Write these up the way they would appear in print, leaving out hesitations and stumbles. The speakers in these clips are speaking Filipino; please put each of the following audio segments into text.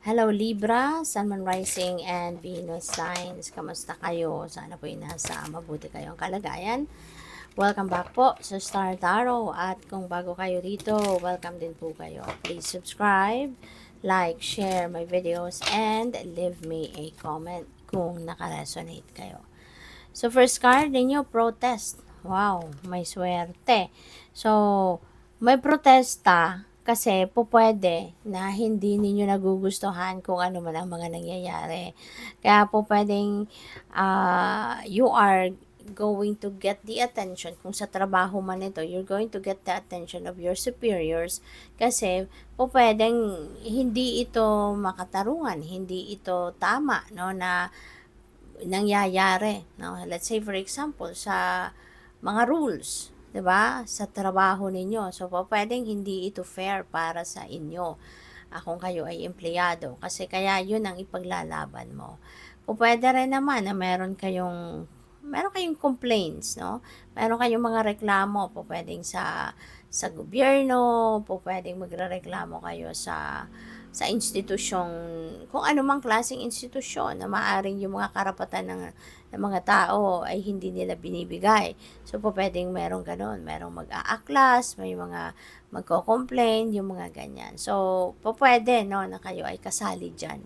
Hello Libra, Sun, Moon Rising, and Venus Signs. Kamusta kayo? Sana po nasa mabuti kayong kalagayan. Welcome back po sa Star Tarot. At kung bago kayo rito, welcome din po kayo. Please subscribe, like, share my videos, and leave me a comment kung nakaresonate kayo. So first card ninyo, protest. Wow, may swerte. So, may protesta kasi po pwede na hindi ninyo nagugustuhan kung ano man ang mga nangyayari. Kaya po pwedeng you are going to get the attention kung sa trabaho man ito, you're going to get the attention of your superiors kasi po pwedeng hindi ito makatarungan, hindi ito tama, no, na nangyayari, no? Let's say for example sa mga rules, 'di ba? Sa trabaho ninyo. So pwedeng hindi ito fair para sa inyo. Kung kayo ay empleyado kasi kaya 'yun ang ipaglalaban mo. Pwede rin naman na meron kayong complaints, no? Meron kayong mga reklamo, pwedeng sa gobyerno, pwedeng magrereklamo kayo sa institusyong, kung anumang klaseng institusyon na maaring yung mga karapatan ng mga tao ay hindi nila binibigay. So, pwedeng merong ganun, merong mag-aaklas, may mga magko-complain, yung mga ganyan. So, pwede, no, na kayo ay kasali dyan.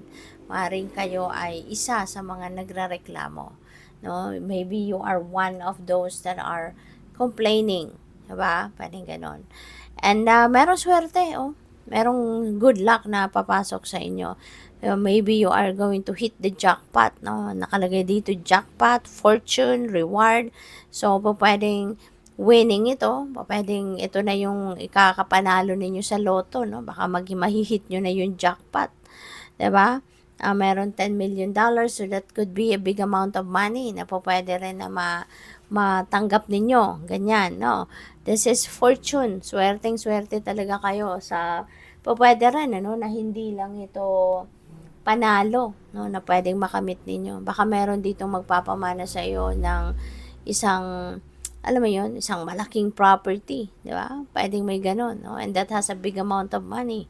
Maaring kayo ay isa sa mga nagrereklamo. No? Maybe you are one of those that are complaining. Diba? Pwedeng ganon. And merong swerte, oh. Merong good luck na papasok sa inyo. Maybe you are going to hit the jackpot, no? Nakalagay dito jackpot, fortune, reward. So, pwedeng winning ito. Pwedeng ito na yung ikakapanalo ninyo sa loto, no? Baka mahihit nyo na yung jackpot. 'Di ba? Meron $10 million, so that could be a big amount of money na pwede rin na matanggap ninyo. Ganyan, no? This is fortune. Swerteng-swerte talaga kayo sa pwede rin, ano, na hindi lang ito panalo, no, na pwedeng makamit ninyo. Baka meron ditong magpapamana sa iyo ng isang, alam mo yon, isang malaking property, di ba? Pwedeng may ganon, no? And that has a big amount of money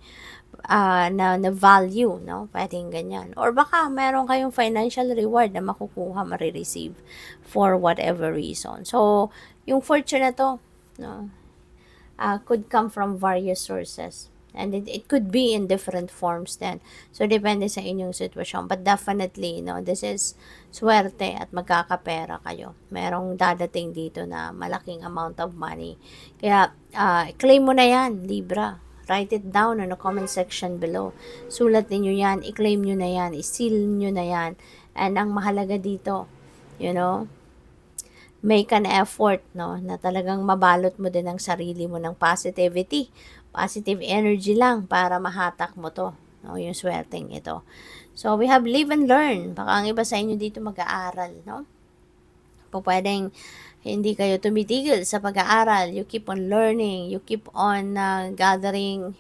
na value, no? Pwedeng ganyan. Or baka meron kayong financial reward na makukuha, marireceive for whatever reason. So, yung fortune na to, no, could come from various sources. And it could be in different forms then. So, depende sa inyong sitwasyon. But definitely, no, this is swerte at magkakapera kayo. Merong dadating dito na malaking amount of money. Kaya, claim mo na yan, Libra. Write it down in the comment section below. Sulat niyo yan, i-claim nyo na yan, i-seal nyo na yan. And ang mahalaga dito, you know, make an effort, no, na talagang mabalot mo din ang sarili mo ng positivity, positive energy lang para mahatak mo to, no, yung swerteng ito. So, we have live and learn. Baka ang iba sa inyo dito mag-aaral, no? Pwedeng hindi kayo tumitigil sa pag-aaral. You keep on learning. You keep on gathering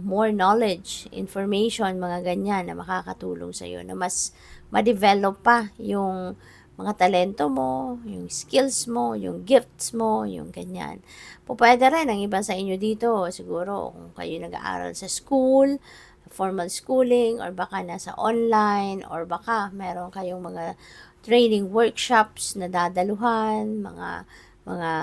more knowledge, information, mga ganyan na makakatulong sa iyo na mas ma-develop pa yung mga talento mo, yung skills mo, yung gifts mo, yung ganyan. Pwede rin ang iba sa inyo dito, siguro kung kayo nag-aaral sa school, formal schooling, or baka nasa online, or baka meron kayong mga training workshops na dadaluhan, mga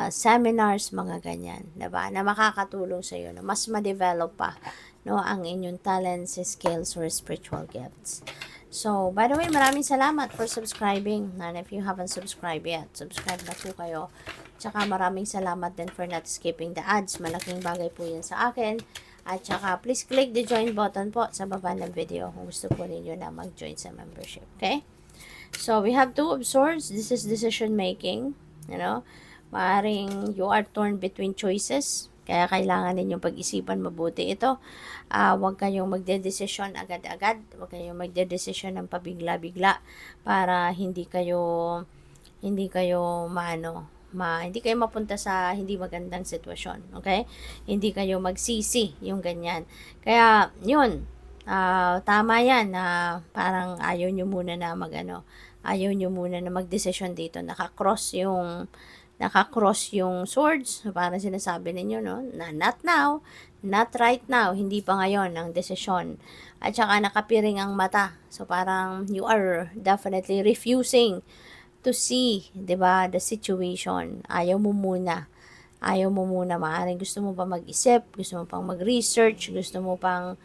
seminars, mga ganyan, 'di ba? Na makakatulong sa iyo na mas ma-develop pa, no, ang inyong talents, skills, or spiritual gifts. So, by the way, maraming salamat for subscribing. And if you haven't subscribed yet, subscribe na po kayo. Tsaka maraming salamat din for not skipping the ads. Malaking bagay po yan sa akin. At tsaka, please click the join button po sa baba ng video kung gusto po ninyo na mag-join sa membership. Okay? So, we have Two of Swords. This is decision making. You know? Maaring you are torn between choices. Kaya kailangan ninyong pag-isipan mabuti ito. Huwag kayong magdedesisyon agad-agad. Huwag kayong magdedesisyon ng pabigla-bigla para hindi kayo hindi kayo mapunta sa hindi magandang sitwasyon. Okay? Hindi kayo magsisi, yung ganyan. Kaya, yun. Tama yan na parang ayaw nyo muna na ayaw nyo muna na magdesisyon dito. Nakakross naka-cross yung swords. So, parang sinasabi ninyo, no? Na not now, not right now, hindi pa ngayon ang desisyon. At saka nakapiring ang mata. So, parang you are definitely refusing to see, 'di ba, the situation. Ayaw mo muna. Ayaw mo muna. Maaaring gusto mo pa mag-isip, gusto mo pang mag-research, gusto mo pang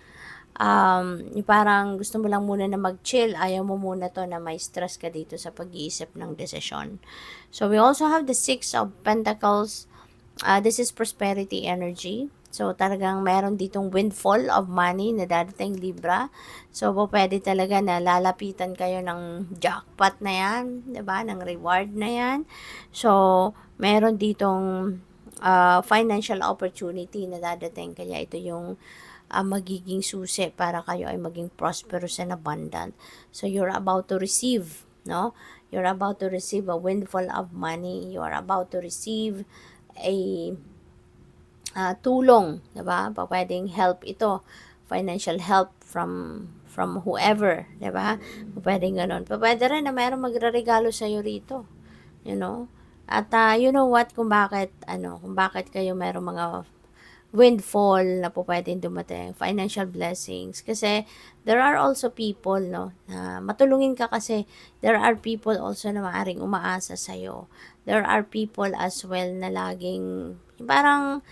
yung parang gusto mo lang muna na mag-chill, ayaw mo muna to na may stress ka dito sa pag-iisip ng desisyon. So, we also have the Six of Pentacles. This is prosperity energy. So, talagang meron ditong windfall of money na dadating Libra. So, pwede talaga na lalapitan kayo ng jackpot na yan, 'di ba? Ng reward na yan. So, meron ditong financial opportunity na dadating. Kaya ito yung magiging susi para kayo ay maging prosperous and abundant. So, you're about to receive, no? You're about to receive a windfall of money. You are about to receive a tulong, 'di ba? Pwedeng help ito, financial help from whoever, 'di ba? Pwedeng ganoon. Pwede rin na mayroong magreregalo sa iyo rito, you know? At you know what, kung bakit kayo mayroong mga windfall na po pwedeng dumating, financial blessings. Kasi there are also people, no, na matulungin ka kasi there are people also na maaring umaasa sa'yo. There are people as well na laging, parang,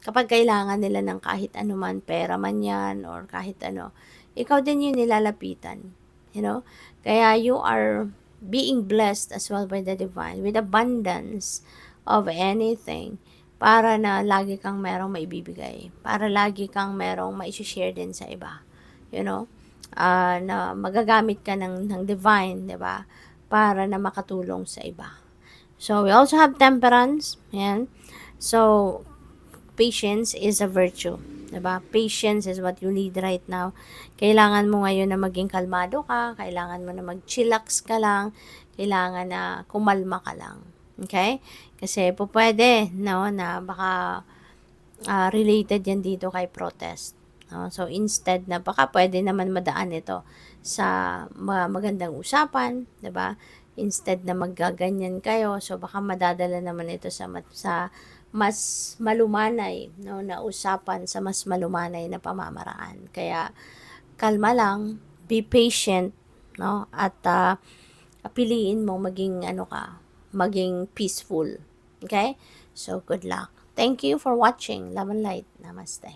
kapag kailangan nila ng kahit anuman, pera man yan, or kahit ano, ikaw din yung nilalapitan. You know? Kaya you are being blessed as well by the divine with abundance of anything para na lagi kang merong maibibigay. Para lagi kang merong ma-share din sa iba. You know? Na magagamit ka ng divine, di ba? Para na makatulong sa iba. So, we also have temperance. Yan. So, patience is a virtue. Diba? Patience is what you need right now. Kailangan mo ngayon na maging kalmado ka. Kailangan mo na mag-chillax ka lang. Kailangan na kumalma ka lang. Okay? Kasi po pwede, no, na baka related yan dito kay protest. No? So, instead na baka pwede naman madaan ito sa magandang usapan, 'di ba? Instead na maggaganyan kayo, so baka madadala naman ito sa mas malumanay, no, na usapan, sa mas malumanay na pamamaraan. Kaya kalma lang, be patient, no, at piliin mo maging maging peaceful. Okay? So, good luck. Thank you for watching. Love and light. Namaste.